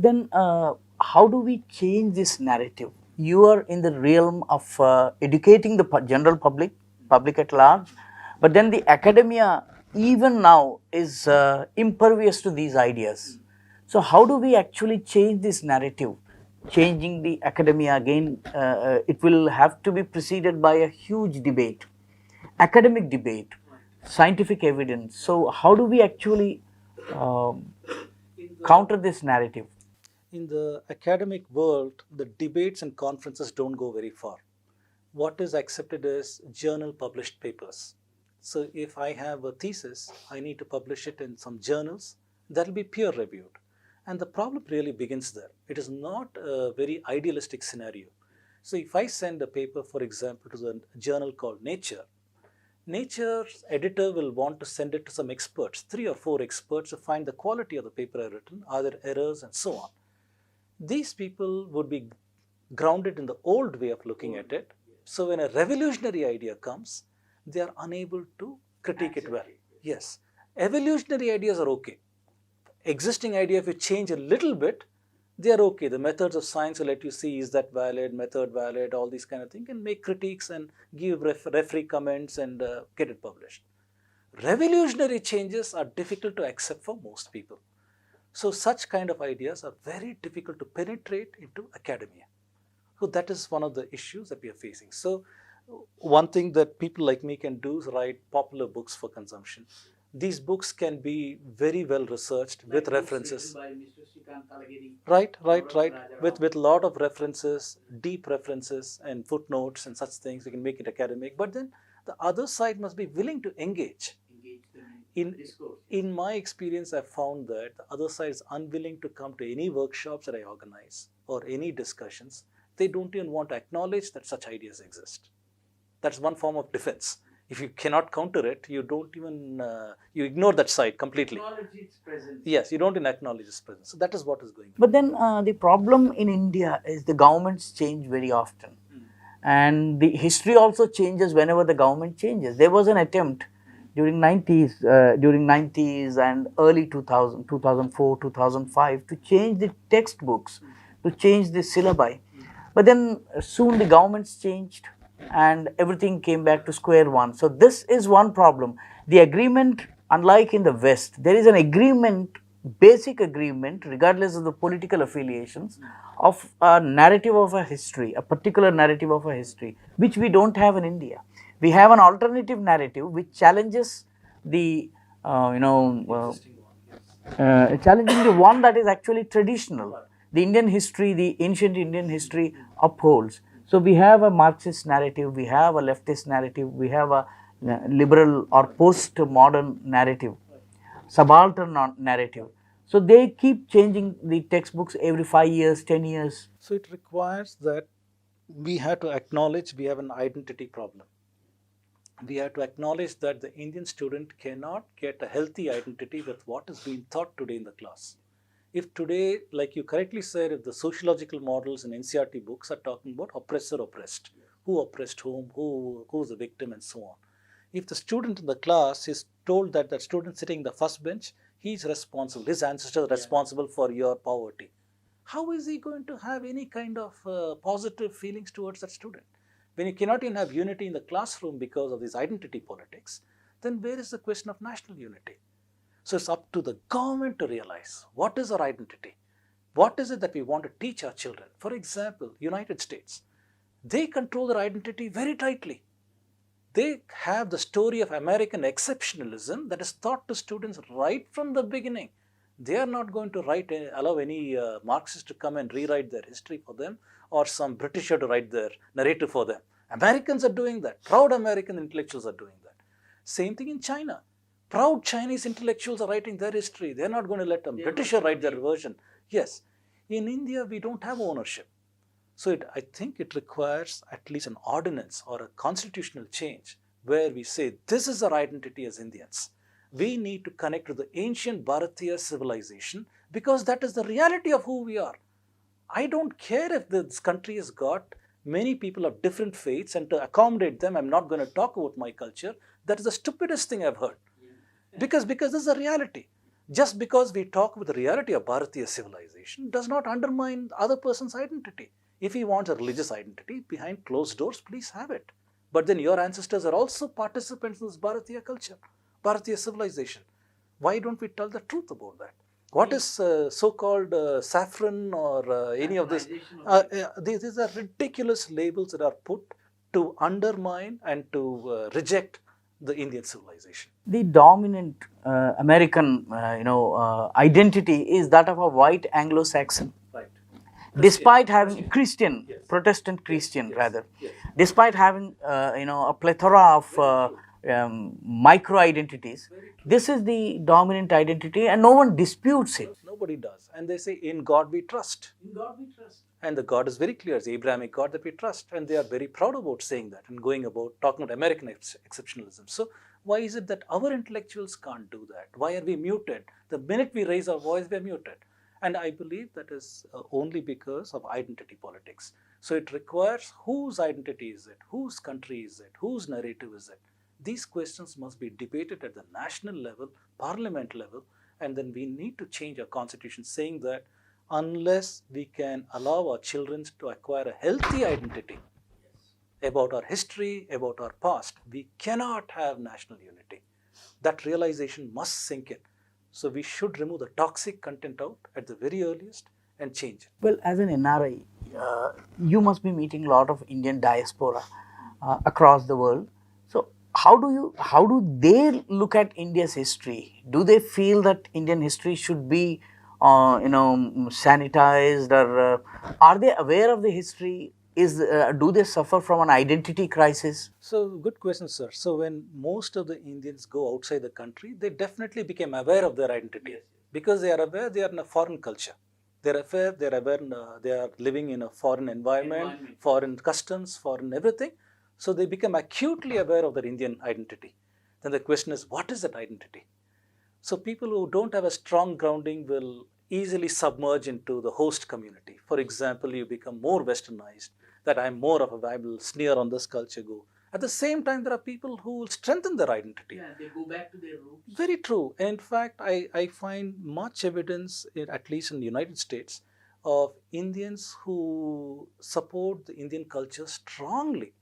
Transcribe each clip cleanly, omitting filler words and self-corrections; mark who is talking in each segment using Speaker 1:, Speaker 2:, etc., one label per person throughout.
Speaker 1: then how do we change this narrative? You are in the realm of educating the general public at large, but then the academia even now is impervious to these ideas. So how do we actually change this narrative? Changing the academia again, it will have to be preceded by a huge debate, academic debate, scientific evidence. So how do we actually counter this narrative?
Speaker 2: In the academic world, the debates and conferences don't go very far. What is accepted is journal published papers. So if I have a thesis, I need to publish it in some journals that will be peer reviewed. And the problem really begins there. It is not a very idealistic scenario. So if I send a paper, for example, to the journal called Nature, Nature's editor will want to send it to some experts, 3 or 4 experts, to find the quality of the paper I've written, are there errors, and so on. These people would be grounded in the old way of looking at it. So when a revolutionary idea comes, they are unable to critique it well. Yes, evolutionary ideas are okay. Existing idea, if you change a little bit, they are okay. The methods of science will let you see, is that valid, method valid, all these kind of things, and make critiques and give referee comments and get it published. Revolutionary changes are difficult to accept for most people. So such kind of ideas are very difficult to penetrate into academia. So that is one of the issues that we are facing. So one thing that people like me can do is write popular books for consumption. These books can be very well researched with references. By Mr. Right. With a lot of references, deep references and footnotes and such things, we can make it academic. But then the other side must be willing to engage. In my experience, I've found that the other side is unwilling to come to any workshops that I organize or any discussions. They don't even want to acknowledge that such ideas exist. That's one form of defense. If you cannot counter it, you don't even, you ignore that side completely. Acknowledge its presence. Yes, you don't even acknowledge its presence. So that is what is going on.
Speaker 1: But then the problem in India is the governments change very often. And the history also changes whenever the government changes. There was an attempt during 90s and early 2000, 2004, 2005 to change the textbooks, to change the syllabi. But then soon the governments changed and everything came back to square one. So this is one problem. The agreement, unlike in the West, there is an agreement, basic agreement, regardless of the political affiliations, of a narrative of a history, a particular narrative of a history, which we don't have in India. We have an alternative narrative which challenges the, challenging the one that is actually traditional. The Indian history, the ancient Indian history upholds. So we have a Marxist narrative, we have a leftist narrative, we have a liberal or post-modern narrative, subaltern narrative. So they keep changing the textbooks every 5 years, 10 years.
Speaker 2: So it requires that we have to acknowledge we have an identity problem. We have to acknowledge that the Indian student cannot get a healthy identity with what is being taught today in the class. If today, like you correctly said, if the sociological models in NCERT books are talking about oppressor, oppressed, who oppressed whom, who's the victim, and so on. If the student in the class is told that that student sitting in the first bench, he's responsible, his ancestors are responsible for your poverty, how is he going to have any kind of positive feelings towards that student? When you cannot even have unity in the classroom because of this identity politics, then where is the question of national unity? So it's up to the government to realize what is our identity. What is it that we want to teach our children? For example, United States, they control their identity very tightly. They have the story of American exceptionalism that is taught to students right from the beginning. They are not going to allow any Marxist to come and rewrite their history for them or some Britisher to write their narrative for them. Americans are doing that. Proud American intellectuals are doing that. Same thing in China. Proud Chinese intellectuals are writing their history. They're not going to let a Britisher write their version. Yes. In India, we don't have ownership. So I think it requires at least an ordinance or a constitutional change where we say this is our identity as Indians. We need to connect to the ancient Bharatiya civilization because that is the reality of who we are. I don't care if this country has got many people of different faiths and to accommodate them, I'm not going to talk about my culture. That is the stupidest thing I've heard. Because this is a reality. Just because we talk with the reality of Bharatiya civilization does not undermine the other person's identity. If he wants a religious identity behind closed doors, please have it. But then your ancestors are also participants in this Bharatiya culture, Bharatiya civilization. Why don't we tell the truth about that? What is so-called saffron or any of this? These are ridiculous labels that are put to undermine and to reject the Indian civilization.
Speaker 1: The dominant American, identity is that of a white Anglo-Saxon.
Speaker 2: Right.
Speaker 1: Despite having Christian,
Speaker 2: Yes.
Speaker 1: Protestant Christian
Speaker 2: Yes.
Speaker 1: rather,
Speaker 2: Yes.
Speaker 1: despite having a plethora of micro identities, this is the dominant identity, and no one disputes it.
Speaker 2: Nobody does. And they say, in God we trust. In God we trust. And the God is very clear. It's the Abrahamic God that we trust. And they are very proud about saying that and going about talking about American exceptionalism. So why is it that our intellectuals can't do that? Why are we muted? The minute we raise our voice, we're muted. And I believe that is only because of identity politics. So it requires whose identity is it? Whose country is it? Whose narrative is it? These questions must be debated at the national level, parliament level, and then we need to change our constitution saying that unless we can allow our children to acquire a healthy identity about our history, about our past, we cannot have national unity. That realization must sink in. So we should remove the toxic content out at the very earliest and change it.
Speaker 1: Well, as an NRI, you must be meeting a lot of Indian diaspora across the world. So, how do they look at India's history? Do they feel that Indian history should be, sanitized, or are they aware of the history? Do they suffer from an identity crisis?
Speaker 2: So, good question, sir. So, when most of the Indians go outside the country, they definitely became aware of their identity because they are aware they are in a foreign culture. They are aware, they are living in a foreign environment, foreign customs, foreign everything. So, they become acutely aware of their Indian identity. Then the question is, what is that identity? So, people who don't have a strong grounding will easily submerge into the host community. For example, you become more westernized, that I'm more of a Bible, sneer on this culture, go. At the same time, there are people who will strengthen their identity.
Speaker 1: Yeah, they go back to their roots.
Speaker 2: Very true. In fact, I find much evidence, at least in the United States, of Indians who support the Indian culture strongly.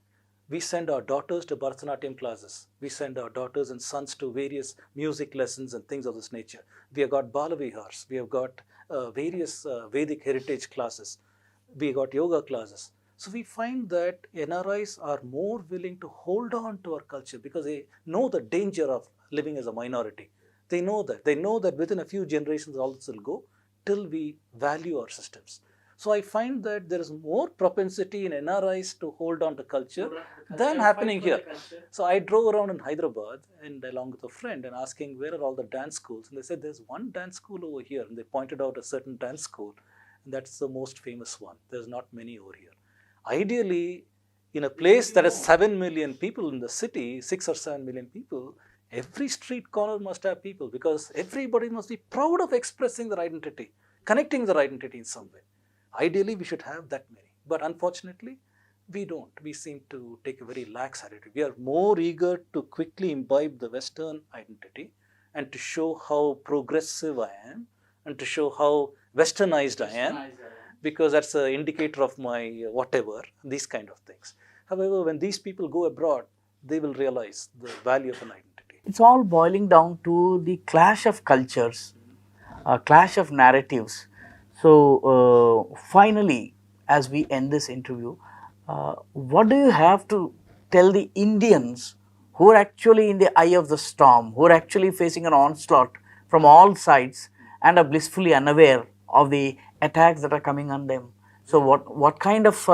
Speaker 2: We send our daughters to Bharatanatyam classes. We send our daughters and sons to various music lessons and things of this nature. We have got Balavihars. We have got various Vedic heritage classes. We got yoga classes. So we find that NRIs are more willing to hold on to our culture because they know the danger of living as a minority. They know that. They know that within a few generations all this will go till we value our systems. So I find that there is more propensity in NRIs to hold on to culture than happening here. So I drove around in Hyderabad and along with a friend and asking where are all the dance schools, and they said there's one dance school over here, and they pointed out a certain dance school, and that's the most famous one. There's not many over here. Ideally, in a place that has 7 million people in the city, 6 or 7 million people, every street corner must have people because everybody must be proud of expressing their identity, connecting their identity in some way. Ideally, we should have that many. But unfortunately, we don't. We seem to take a very lax attitude. We are more eager to quickly imbibe the Western identity and to show how progressive I am and to show how westernized I am because that's an indicator of my whatever, these kind of things. However, when these people go abroad, they will realize the value of an identity.
Speaker 1: It's all boiling down to the clash of cultures, a clash of narratives. So, finally, as we end this interview, what do you have to tell the Indians who are actually in the eye of the storm, who are actually facing an onslaught from all sides and are blissfully unaware of the attacks that are coming on them? So, what kind of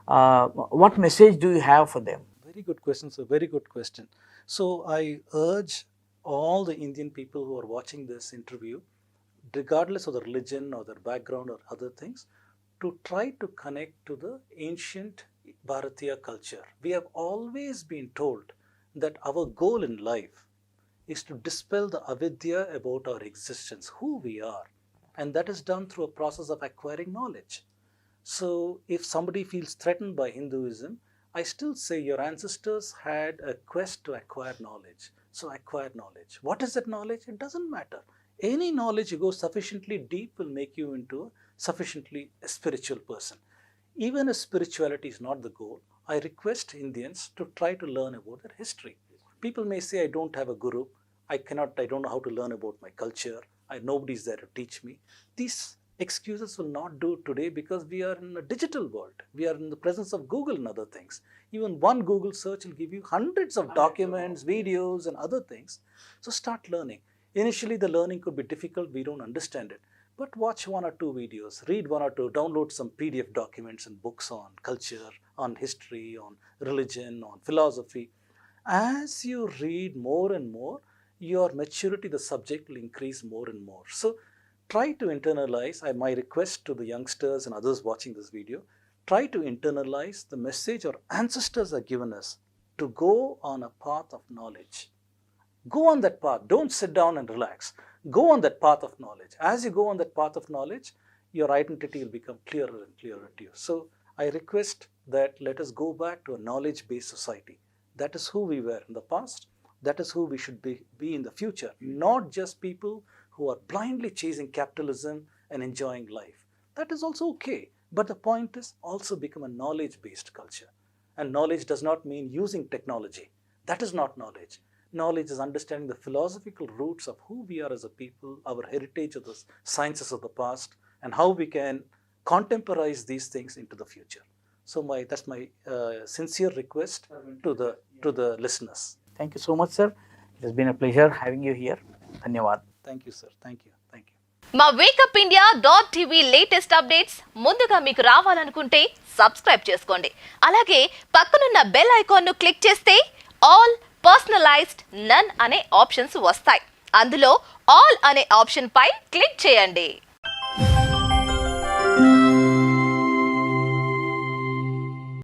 Speaker 1: what message do you have for them?
Speaker 2: Very good question, sir. Very good question. So I urge all the Indian people who are watching this interview, regardless of the religion or their background or other things, to try to connect to the ancient Bharatiya culture. We have always been told that our goal in life is to dispel the avidya about our existence, who we are. And that is done through a process of acquiring knowledge. So if somebody feels threatened by Hinduism, I still say your ancestors had a quest to acquire knowledge. So acquire knowledge. What is that knowledge? It doesn't matter. Any knowledge you go sufficiently deep will make you into a sufficiently spiritual person. Even if spirituality is not the goal, I request Indians to try to learn about their history. People may say, I don't have a guru, I don't know how to learn about my culture, nobody's there to teach me. These excuses will not do today because we are in a digital world. We are in the presence of Google and other things. Even one Google search will give you hundreds of documents, videos, and other things. So start learning. Initially, the learning could be difficult, we don't understand it. But watch one or two videos, read one or two, download some PDF documents and books on culture, on history, on religion, on philosophy. As you read more and more, your maturity, the subject will increase more and more. So try to internalize, my request to the youngsters and others watching this video, try to internalize the message our ancestors have given us to go on a path of knowledge. Go on that path. Don't sit down and relax. Go on that path of knowledge. As you go on that path of knowledge, your identity will become clearer and clearer to you. So I request that let us go back to a knowledge-based society. That is who we were in the past. That is who we should be in the future. Not just people who are blindly chasing capitalism and enjoying life. That is also okay. But the point is also become a knowledge-based culture. And knowledge does not mean using technology. That is not knowledge. Knowledge is understanding the philosophical roots of who we are as a people, our heritage of the sciences of the past, and how we can contemporize these things into the future. So that's my sincere request to the listeners.
Speaker 1: Thank you so much, sir. It has been a pleasure having you here. Dhanyawad.
Speaker 2: Thank you, sir. Thank you. Thank you.
Speaker 3: మా wake up India .tv latest updates ముందుగా మీకు రావాలనుకుంటే subscribe చేసుకోండి. అలాగే పక్కనున్న bell ఐకాన్ను click చేస్తే all, personalised, నన్ అనే options వస్తాయి. అందులో ఆల్ అనే ఆప్షన్ పై క్లిక్ చేయండి.